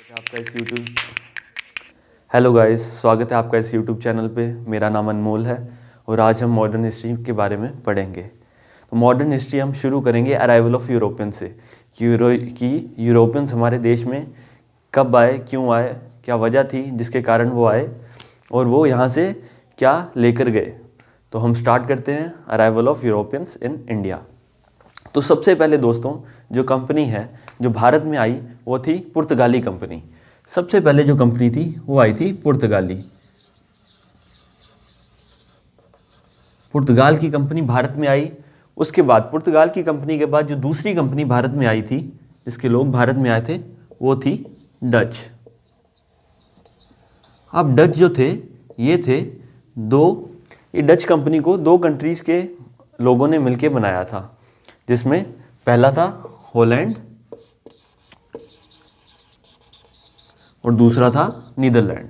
आपका इस YouTube hello guys, स्वागत है आपका इस यूट्यूब चैनल पे। मेरा नाम अनमोल है और आज हम मॉडर्न हिस्ट्री के बारे में पढ़ेंगे। तो मॉडर्न हिस्ट्री हम शुरू करेंगे अराइवल ऑफ यूरोपियन से कि यूरोपियंस हमारे देश में कब आए, क्यों आए, क्या वजह थी जिसके कारण वो आए और वो यहाँ से क्या लेकर गए। तो हम स्टार्ट करते हैं arrival of Europeans in India. तो सबसे पहले दोस्तों जो कंपनी है जो भारत में आई वो थी पुर्तगाली कंपनी। सबसे पहले जो कंपनी थी वो आई थी पुर्तगाली। पुर्तगाल की कंपनी भारत में आई। उसके बाद पुर्तगाल की कंपनी के बाद जो दूसरी कंपनी भारत में आई थी, जिसके लोग भारत में आए थे, वो थी डच। अब डच जो थे ये थे ये डच कंपनी को दो कंट्रीज के लोगों ने मिलकर बनाया था, जिसमें पहला था हॉलैंड और दूसरा था नीदरलैंड।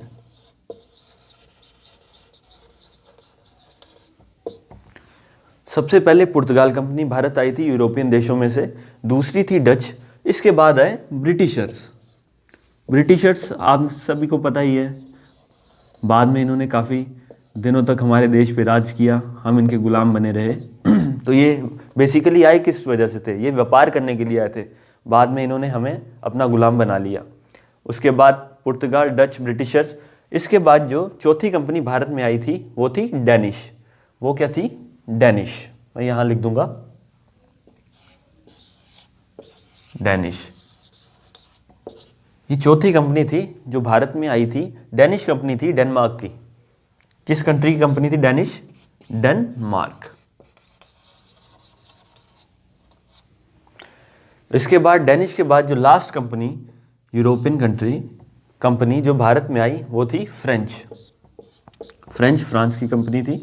सबसे पहले पुर्तगाल कंपनी भारत आई थी यूरोपियन देशों में से, दूसरी थी डच, इसके बाद आए ब्रिटिशर्स। ब्रिटिशर्स आप सभी को पता ही है, बाद में इन्होंने काफ़ी दिनों तक हमारे देश पे राज किया, हम इनके गुलाम बने रहे। तो ये बेसिकली आए किस वजह से थे? ये व्यापार करने के लिए आए थे, बाद में इन्होंने हमें अपना गुलाम बना लिया। उसके बाद पुर्तगाल, डच, ब्रिटिशर्स। इसके बाद जो चौथी कंपनी भारत में आई थी वो थी डेनिश। वो क्या थी? डेनिश। मैं यहाँ लिख दूंगा डेनिश। ये चौथी कंपनी थी जो भारत में आई थी। डेनिश कंपनी थी डेनमार्क की। किस कंट्री की कंपनी थी डेनिश? डेनमार्क। इसके बाद डेनिश के बाद जो लास्ट कंपनी यूरोपियन कंपनी जो भारत में आई वो थी फ्रांस की कंपनी थी।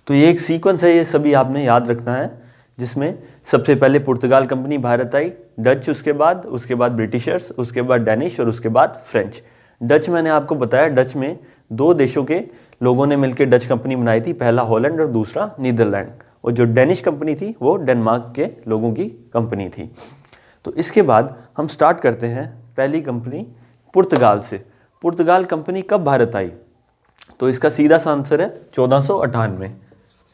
तो ये एक सीक्वेंस है, ये सभी आपने याद रखना है, जिसमें सबसे पहले पुर्तगाल कंपनी भारत आई, डच उसके बाद ब्रिटिशर्स, उसके बाद डेनिश और उसके बाद फ्रेंच। डच मैंने आपको बताया, डच में दो देशों के लोगों ने मिलकर डच कंपनी बनाई थी, पहला हॉलैंड और दूसरा नीदरलैंड। और जो डेनिश कंपनी थी वो डेनमार्क के लोगों की कंपनी थी। तो इसके बाद हम स्टार्ट करते हैं पहली कंपनी पुर्तगाल से। पुर्तगाल कंपनी कब भारत आई? तो इसका सीधा सा आंसर है 1498।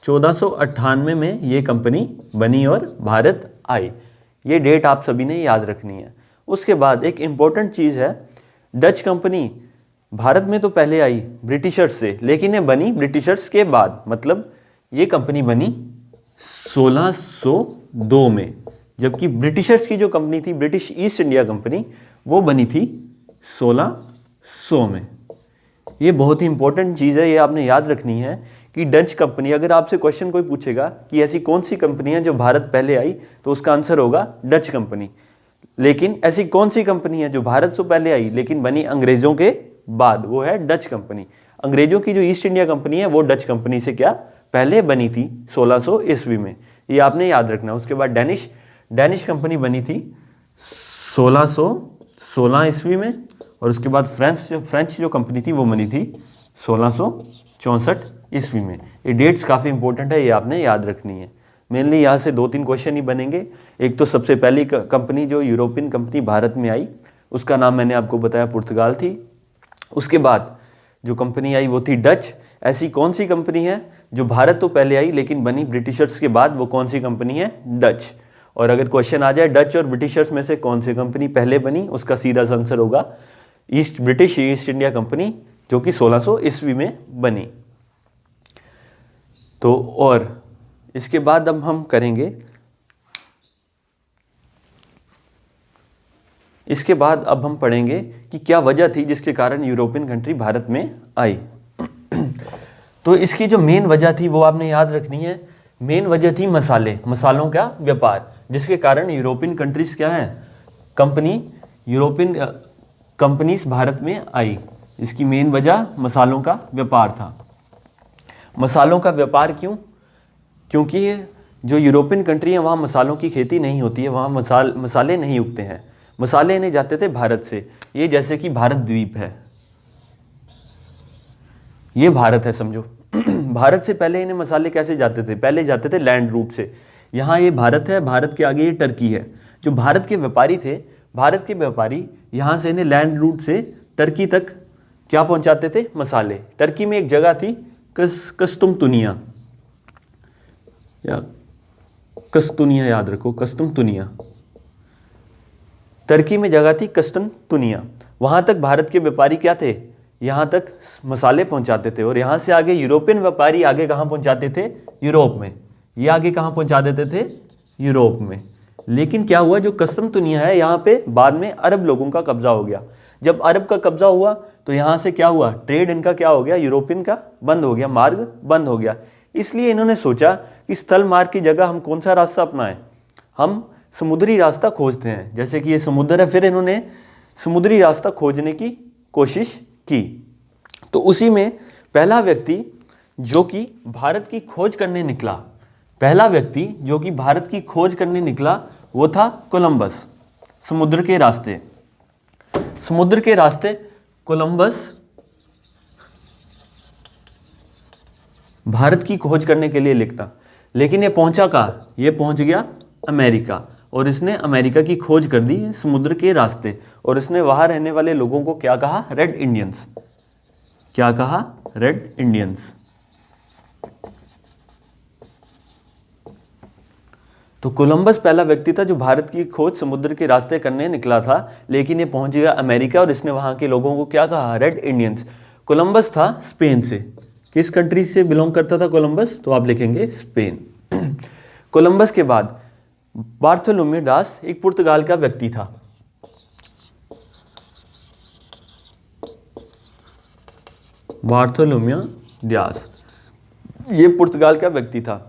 1498 में ये कंपनी बनी और भारत आई। ये डेट आप सभी ने याद रखनी है। उसके बाद एक इम्पॉर्टेंट चीज़ है, डच कंपनी भारत में तो पहले आई ब्रिटिशर्स से, लेकिन ये बनी ब्रिटिशर्स के बाद। मतलब ये कंपनी बनी 1602 में, जबकि ब्रिटिशर्स की जो कंपनी थी ब्रिटिश ईस्ट इंडिया कंपनी, वो बनी थी 1600 में। ये बहुत ही इंपॉर्टेंट चीज़ है, ये आपने याद रखनी है कि डच कंपनी, अगर आपसे क्वेश्चन कोई पूछेगा कि ऐसी कौन सी कंपनी है जो भारत पहले आई, तो उसका आंसर होगा डच कंपनी। लेकिन ऐसी कौन सी कंपनी है जो भारत से पहले आई लेकिन बनी अंग्रेज़ों के बाद? वो है डच कंपनी। अंग्रेज़ों की जो ईस्ट इंडिया कंपनी है वो डच कंपनी से क्या पहले बनी थी 1600 ईस्वी में, ये आपने याद रखना। उसके बाद डेनिश कंपनी बनी थी 1616 ईस्वी में, और उसके बाद फ्रेंच जो कंपनी थी वो बनी थी 1664 ईस्वी में। ये डेट्स काफ़ी इंपॉर्टेंट है, ये आपने याद रखनी है। मेनली यहाँ से 2-3 क्वेश्चन ही बनेंगे। एक तो सबसे पहली कंपनी जो यूरोपियन कंपनी भारत में आई, उसका नाम मैंने आपको बताया पुर्तगाल थी। उसके बाद जो कंपनी आई वो थी डच। ऐसी कौन सी कंपनी है जो भारत तो पहले आई लेकिन बनी ब्रिटिशर्स के बाद? वो कौन सी कंपनी है? डच। और अगर क्वेश्चन आ जाए डच और ब्रिटिशर्स में से कौन सी कंपनी पहले बनी, उसका सीधा आंसर होगा ब्रिटिश ईस्ट इंडिया कंपनी, जो कि 1600 ईस्वी में बनी। तो और इसके बाद अब हम करेंगे, इसके बाद अब हम पढ़ेंगे कि क्या वजह थी जिसके कारण यूरोपियन कंट्री भारत में आई। तो इसकी जो मेन वजह थी वो आपने याद रखनी है। मेन वजह थी मसालों का व्यापार, जिसके कारण यूरोपियन कंट्रीज क्या है, यूरोपियन कंपनीज भारत में आई। इसकी मेन वजह मसालों का व्यापार था। मसालों का व्यापार क्यों? क्योंकि जो यूरोपियन कंट्री है वहाँ मसालों की खेती नहीं होती है, वहाँ मसाले नहीं उगते हैं। मसाले इन्हें जाते थे भारत से। ये जैसे कि भारत द्वीप है, ये भारत है समझो। भारत से पहले इन्हें मसाले कैसे जाते थे? पहले जाते थे लैंड रूट से। यहाँ ये भारत है, भारत के आगे ये टर्की है। जो भारत के व्यापारी थे, भारत के व्यापारी यहाँ से इन्हें लैंड रूट से टर्की तक क्या पहुँचाते थे, मसाले। टर्की में एक जगह थी कस्तुमतुनिया, या कस्तुनिया, याद रखो कस्तुमतुनिया। टर्की में जगह थी कस्तुमतुनिया, वहाँ तक भारत के व्यापारी क्या थे, यहाँ तक मसाले पहुँचाते थे। और यहाँ से आगे यूरोपियन व्यापारी आगे कहाँ पहुँचाते थे, यूरोप में। ये आगे कहाँ पहुँचा देते थे, यूरोप में। लेकिन क्या हुआ, जो कस्तुमतुनिया है यहाँ पे बाद में अरब लोगों का कब्जा हो गया। जब अरब का कब्जा हुआ तो यहाँ से क्या हुआ, ट्रेड इनका क्या हो गया, यूरोपियन का बंद हो गया, मार्ग बंद हो गया। इसलिए इन्होंने सोचा कि स्थल मार्ग की जगह हम कौन सा रास्ता अपनाएं, हम समुद्री रास्ता खोजते हैं। जैसे कि ये समुद्र है, फिर इन्होंने समुद्री रास्ता खोजने की कोशिश की। तो उसी में पहला व्यक्ति जो कि भारत की खोज करने निकला, पहला व्यक्ति जो कि भारत की खोज करने निकला वो था कोलंबस। समुद्र के रास्ते, समुद्र के रास्ते कोलंबस भारत की खोज करने के लिए निकला। लेकिन ये पहुंचा कहाँ, ये पहुंच गया अमेरिका, और इसने अमेरिका की खोज कर दी समुद्र के रास्ते। और इसने वहाँ रहने वाले लोगों को क्या कहा, रेड इंडियंस। क्या कहा, रेड इंडियंस। तो कोलंबस पहला व्यक्ति था जो भारत की खोज समुद्र के रास्ते करने निकला था, लेकिन ये पहुंच गया अमेरिका और इसने वहाँ के लोगों को क्या कहा, रेड इंडियंस। कोलंबस था स्पेन से। किस कंट्री से बिलोंग करता था कोलंबस, तो आप लिखेंगे स्पेन। कोलंबस के बाद बार्थोलोम्यू डास एक पुर्तगाल का व्यक्ति था। बार्थोलोम्यू डास ये पुर्तगाल का व्यक्ति था।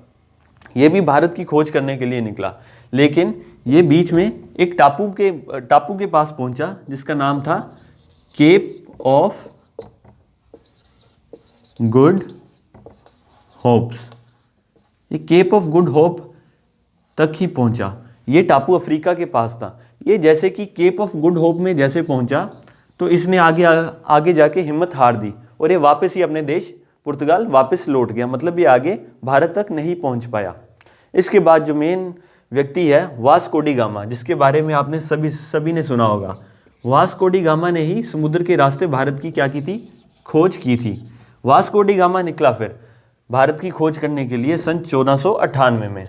ये भी भारत की खोज करने के लिए निकला, लेकिन ये बीच में एक टापू के पास पहुंचा जिसका नाम था केप ऑफ गुड होप्स। ये केप ऑफ गुड होप तक ही पहुंचा। ये टापू अफ्रीका के पास था। ये जैसे कि केप ऑफ गुड होप में जैसे पहुंचा तो इसने आगे जाके हिम्मत हार दी और ये वापस ही अपने देश पुर्तगाल वापस लौट गया। मतलब ये आगे भारत तक नहीं पहुंच पाया। इसके बाद जो मेन व्यक्ति है वास्को डी गामा, जिसके बारे में आपने सभी ने सुना होगा। वास्को डी गामा ने ही समुद्र के रास्ते भारत की क्या की थी, खोज की थी। वास्को डी गामा निकला फिर भारत की खोज करने के लिए सन 1498 में।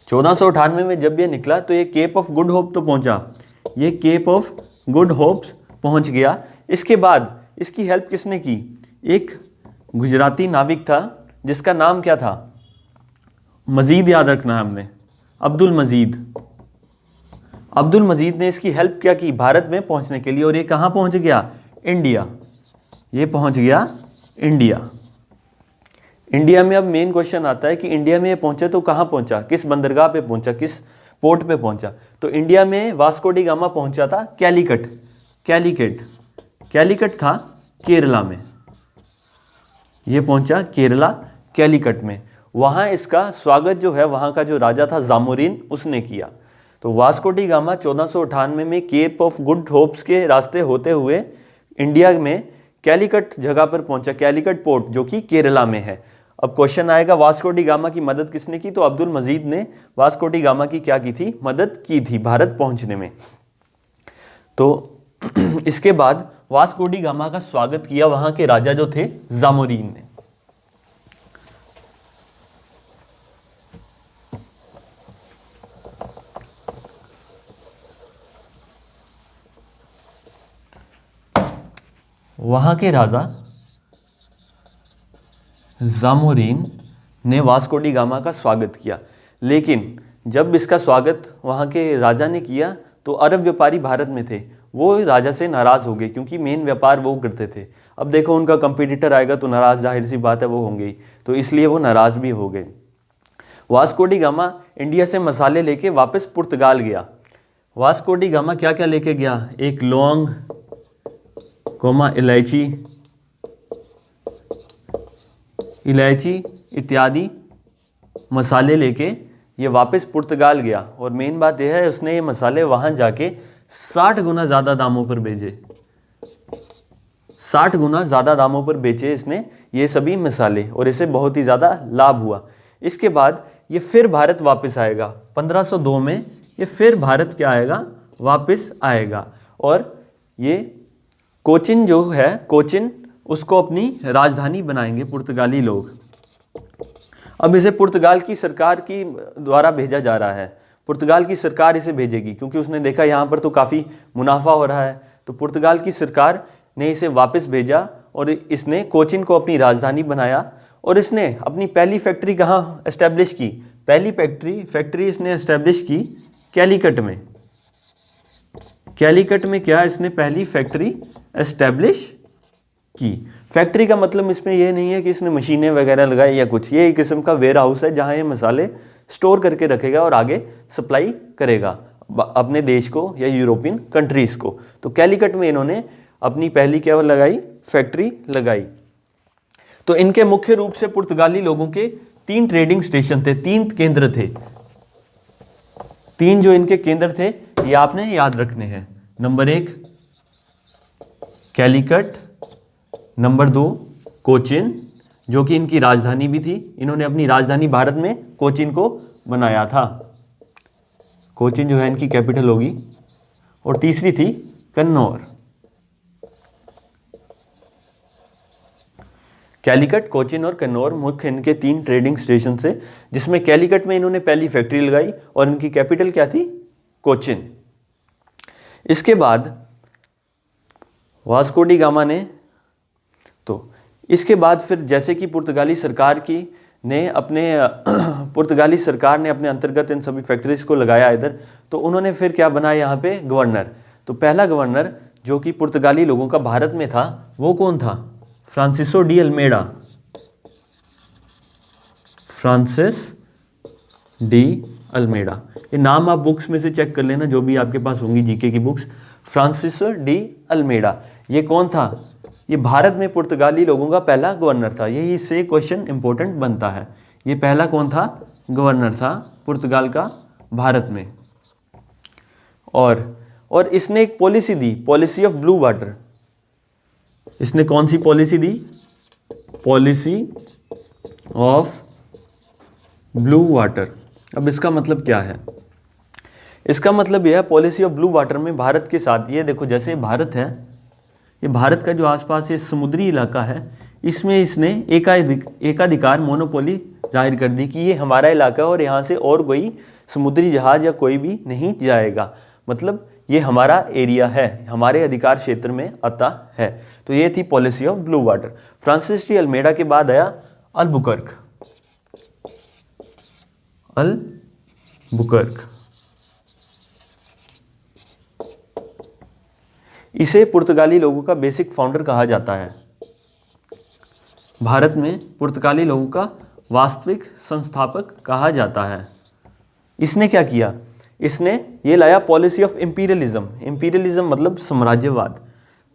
1498 में जब ये निकला तो ये केप ऑफ गुड होप तो पहुंचा, ये केप ऑफ गुड होप्स पहुंच गया। इसके बाद इसकी हेल्प किसने की, एक गुजराती नाविक था जिसका नाम क्या था, मजीद, याद रखना है हमने, अब्दुल मजीद। अब्दुल मजीद ने इसकी हेल्प क्या की भारत में पहुंचने के लिए, और ये कहाँ पहुंच गया, इंडिया। ये पहुंच गया इंडिया। इंडिया में अब मेन क्वेश्चन आता है कि इंडिया में ये पहुंचे तो कहाँ पहुंचा, किस बंदरगाह पे पहुंचा, किस पोर्ट पे पहुंचा। तो इंडिया में वास्को डी गामा पहुंचा था कैलीकट था केरला में। ये पहुंचा केरला कैलीकट में। वहाँ इसका स्वागत जो है वहाँ का जो राजा था जामोरिन, उसने किया। तो वास्को डी गामा 1498 में केप ऑफ गुड होप्स के रास्ते होते हुए इंडिया में कैलीकट जगह पर पहुंचा, कैलीकट पोर्ट जो कि केरला में है। अब क्वेश्चन आएगा वास्को डी गामा की मदद किसने की, तो अब्दुल मजीद ने वास्को डी गामा की क्या की थी, मदद की थी भारत पहुंचने में। तो इसके बाद वास्को डी गामा का स्वागत किया वहां के राजा जो थे जामोरिन ने। वहां के राजा जामोरिन ने वास्को डी गामा का स्वागत किया। लेकिन जब इसका स्वागत वहाँ के राजा ने किया तो अरब व्यापारी भारत में थे, वो राजा से नाराज़ हो गए क्योंकि मेन व्यापार वो करते थे। अब देखो उनका कंपटीटर आएगा तो नाराज़, जाहिर सी बात है वो होंगे ही, तो इसलिए वो नाराज़ भी हो गए। वास्को डी गामा इंडिया से मसाले लेके वापस पुर्तगाल गया। वास्को डी गामा क्या क्या लेके गया, एक लौंग, इलायची इत्यादि मसाले लेके ये वापस पुर्तगाल गया। और मेन बात यह है उसने ये मसाले वहाँ जाके 60 गुना ज़्यादा दामों पर बेचे। 60 गुना ज़्यादा दामों पर बेचे इसने ये सभी मसाले, और इसे बहुत ही ज़्यादा लाभ हुआ। इसके बाद ये फिर भारत वापस आएगा 1502 में। ये फिर भारत क्या आएगा, वापस आएगा। और ये कोचिन जो है, कोचिन उसको अपनी राजधानी बनाएंगे पुर्तगाली लोग। अब इसे पुर्तगाल की सरकार की द्वारा भेजा जा रहा है, पुर्तगाल की सरकार इसे भेजेगी क्योंकि उसने देखा यहाँ पर तो काफ़ी मुनाफा हो रहा है, तो पुर्तगाल की सरकार ने इसे वापस भेजा और इसने कोचिन को अपनी राजधानी बनाया। और इसने अपनी पहली फैक्ट्री कहाँ एस्टेब्लिश की? पहली फैक्ट्री इसने एस्टेब्लिश की कैलीकट में। कैलीकट में क्या इसने पहली फैक्ट्री एस्टेब्लिश की? फैक्ट्री का मतलब इसमें यह नहीं है कि इसने मशीनें वगैरह लगाई या कुछ, ये एक किस्म का वेयर हाउस है जहाँ ये मसाले स्टोर करके रखेगा और आगे सप्लाई करेगा अपने देश को या यूरोपियन कंट्रीज़ को। तो कैलीकट में इन्होंने अपनी पहली क्या लगाई? फैक्ट्री लगाई। तो इनके मुख्य रूप से पुर्तगाली लोगों के 3 ट्रेडिंग स्टेशन थे, 3 केंद्र थे। 3 जो इनके केंद्र थे ये आपने याद रखने हैं। नंबर 1 कैलीकट, नंबर 2 कोचिन जो कि इनकी राजधानी भी थी, इन्होंने अपनी राजधानी भारत में कोचिन को बनाया था, कोचिन जो है इनकी कैपिटल होगी। और तीसरी थी कन्नौर। कैलीकट, कोचिन और कन्नौर मुख्य इनके 3 ट्रेडिंग स्टेशन थे, जिसमें कैलीकट में इन्होंने पहली फैक्ट्री लगाई और इनकी कैपिटल क्या थी? कोचिन। इसके बाद वास्को डी गामा ने, तो इसके बाद फिर जैसे कि पुर्तगाली सरकार ने अपने अंतर्गत इन सभी फैक्ट्रीज को लगाया इधर, तो उन्होंने फिर क्या बनाया यहाँ पे? गवर्नर। तो पहला गवर्नर जो कि पुर्तगाली लोगों का भारत में था वो कौन था? Francisco de Almeida. Francis de Almeida, ये नाम आप बुक्स में से चेक कर लेना जो भी आपके पास होंगी जीके की बुक्स। फ्रांसिसो डी अल्मेडा ये कौन था? ये भारत में पुर्तगाली लोगों का पहला गवर्नर था। यही इससे क्वेश्चन इंपॉर्टेंट बनता है। ये पहला कौन था? गवर्नर था पुर्तगाल का भारत में। और इसने एक पॉलिसी दी, पॉलिसी ऑफ ब्लू वाटर। इसने कौन सी पॉलिसी दी? Policy of blue water. अब इसका मतलब क्या है? इसका मतलब यह है पॉलिसी ऑफ ब्लू वाटर में भारत के साथ, ये देखो जैसे भारत है, ये भारत का जो आसपास ये समुद्री इलाका है, इसमें इसने एकाधिकार मोनोपोली जाहिर कर दी कि ये हमारा इलाका है और यहाँ से और कोई समुद्री जहाज या कोई भी नहीं जाएगा। मतलब ये हमारा एरिया है, हमारे अधिकार क्षेत्र में आता है। तो ये थी policy of blue water. Francis de Almeida के बाद आया अल्बुकर्क। इसे पुर्तगाली लोगों का बेसिक फाउंडर कहा जाता है। भारत में पुर्तगाली लोगों का वास्तविक संस्थापक कहा जाता है। इसने क्या किया? इसने ये लाया पॉलिसी ऑफ इंपीरियलिज्म। इंपीरियलिज्म मतलब साम्राज्यवाद।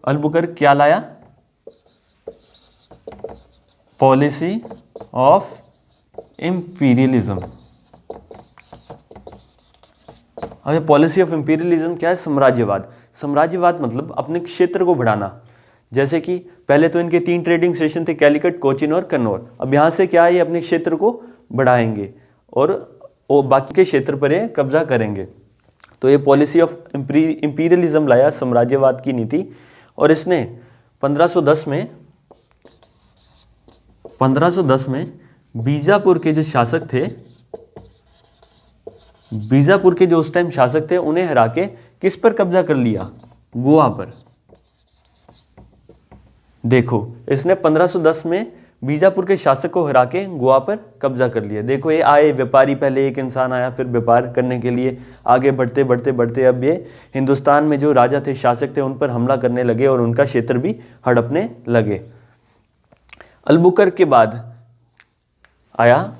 अल्बुकर्क क्या लाया? Policy of imperialism. अब पॉलिसी ऑफ इंपीरियलिज्म क्या है? साम्राज्यवाद। साम्राज्यवाद मतलब अपने क्षेत्र को बढ़ाना। जैसे कि पहले तो इनके 3 ट्रेडिंग स्टेशन थे, कैलीकट, कोचिन और कन्नौर। अब यहाँ से क्या है, ये अपने क्षेत्र को बढ़ाएंगे और बाकी के क्षेत्र पर ये कब्जा करेंगे। तो ये पॉलिसी ऑफ इंपीरियलिज्म लाया, साम्राज्यवाद की नीति। और इसने 1510 में बीजापुर के जो शासक थे, बीजापुर के जो उस टाइम शासक थे, उन्हें हरा के किस पर कब्जा कर लिया? गोवा पर। देखो इसने 1510 में बीजापुर के शासक को हरा के गोवा पर कब्जा कर लिया। देखो ये आए व्यापारी, पहले एक इंसान आया, फिर व्यापार करने के लिए आगे बढ़ते बढ़ते बढ़ते अब ये हिंदुस्तान में जो राजा थे, शासक थे, उन पर हमला करने लगे और उनका क्षेत्र भी हड़पने लगे। अल्बुकर्क के बाद आया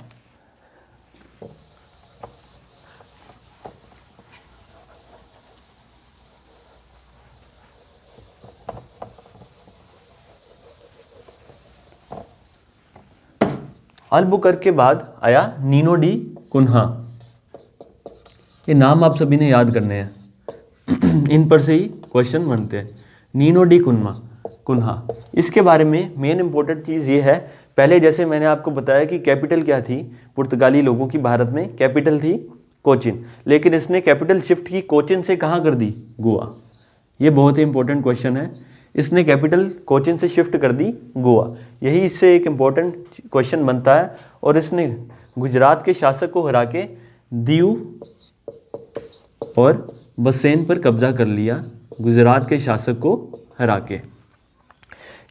अल्बुकर्क के बाद आया नीनो डी कुन्हा। ये नाम आप सभी ने याद करने हैं, इन पर से ही क्वेश्चन बनते हैं। नीनो डी कुन्हा, इसके बारे में मेन इंपॉर्टेंट चीज़ ये है, पहले जैसे मैंने आपको बताया कि कैपिटल क्या थी पुर्तगाली लोगों की भारत में, कैपिटल थी कोचिन, लेकिन इसने कैपिटल शिफ्ट की कोचिन से कहाँ कर दी? गोवा। ये बहुत ही इंपॉर्टेंट क्वेश्चन है। इसने कैपिटल कोचिन से शिफ्ट कर दी गोवा, यही इससे एक इम्पॉर्टेंट क्वेश्चन बनता है। और इसने गुजरात के शासक को हरा के दीव और बसेन पर कब्जा कर लिया, गुजरात के शासक को हरा के।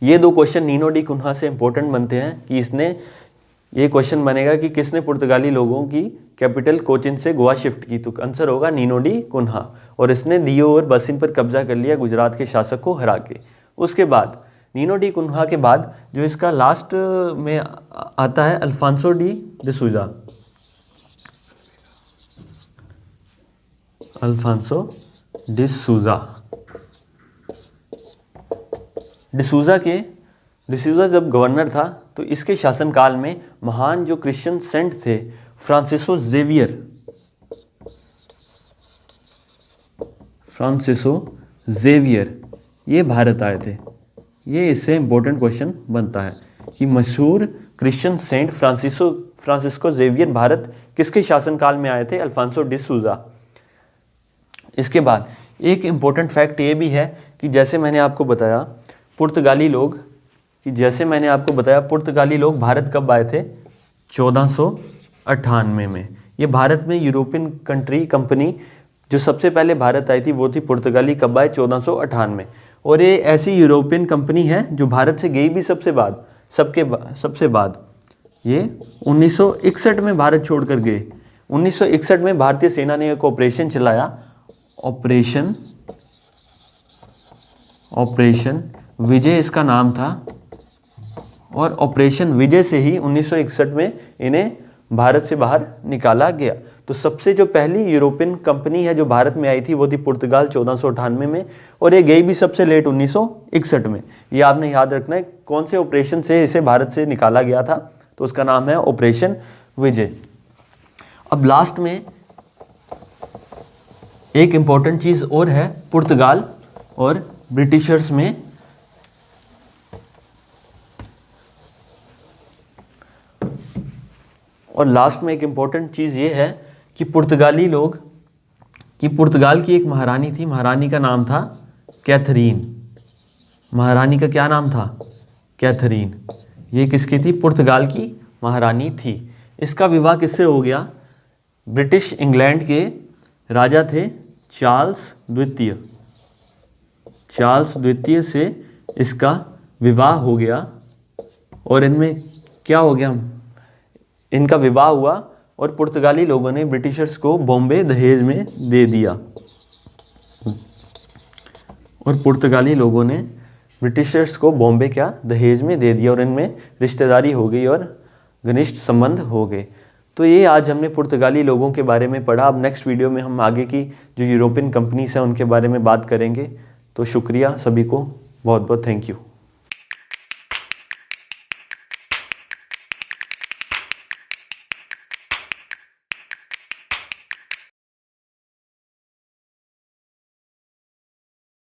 ये दो क्वेश्चन नीनो डी कुन्हा से इंपॉर्टेंट बनते हैं कि इसने, ये क्वेश्चन बनेगा कि किसने पुर्तगाली लोगों की कैपिटल कोचिन से गोवा शिफ्ट की, तो आंसर होगा नीनो डी कुन्हा। और इसने दीव और बसिन पर कब्जा कर लिया, गुजरात के शासक को हरा के। उसके बाद नीनो डी कुन्हा के बाद जो इसका लास्ट में आता है Alfonso de D'Souza. Alfonso D'Souza. D'Souza जब गवर्नर था तो इसके शासनकाल में महान जो क्रिश्चियन सेंट थे फ्रांसिसो जेवियर ये भारत आए थे। ये इससे इंपॉर्टेंट क्वेश्चन बनता है कि मशहूर Christian saint Francisco Xavier Bharat किसके शासनकाल में आए थे, अल्फांसो डिसूजा। इसके बाद एक इम्पॉर्टेंट फैक्ट ये भी है कि जैसे मैंने आपको बताया पुर्तगाली लोग भारत कब आए थे, 1498 में। ये भारत में यूरोपियन कंपनी जो सबसे पहले भारत आई थी वो थी पुर्तगाली, कब आए, 1498। और ये ऐसी यूरोपियन कंपनी है जो भारत से गई भी सबसे बाद ये 1961 में भारत छोड़कर गए। 1961 में भारतीय सेना ने एक ऑपरेशन चलाया, ऑपरेशन विजय इसका नाम था। और ऑपरेशन विजय से ही 1961 में इन्हें भारत से बाहर निकाला गया। तो सबसे जो पहली यूरोपियन कंपनी है जो भारत में आई थी वो थी पुर्तगाल 1498 में, और ये गई भी सबसे लेट 1961 में। ये आपने याद रखना है कौन से ऑपरेशन से इसे भारत से निकाला गया था, तो उसका नाम है ऑपरेशन विजय। अब लास्ट में एक इम्पॉर्टेंट चीज़ और है पुर्तगाल और ब्रिटिशर्स में। और लास्ट में एक इम्पॉर्टेंट चीज़ ये है कि पुर्तगाल की एक महारानी थी, महारानी का नाम था कैथरीन। महारानी का क्या नाम था, कैथरीन। ये किसकी थी, पुर्तगाल की महारानी थी। इसका विवाह किससे हो गया, ब्रिटिश इंग्लैंड के राजा थे चार्ल्स द्वितीय से इसका विवाह हो गया। और इनमें क्या हो गया, इनका विवाह हुआ और पुर्तगाली लोगों ने ब्रिटिशर्स को बॉम्बे दहेज में दे दिया। और पुर्तगाली लोगों ने ब्रिटिशर्स को बॉम्बे क्या दहेज में दे दिया और इनमें रिश्तेदारी हो गई और घनिष्ठ संबंध हो गए। तो ये आज हमने पुर्तगाली लोगों के बारे में पढ़ा। अब नेक्स्ट वीडियो में हम आगे की जो यूरोपियन कंपनीज हैं उनके बारे में बात करेंगे। तो शुक्रिया सभी को, बहुत बहुत थैंक यू।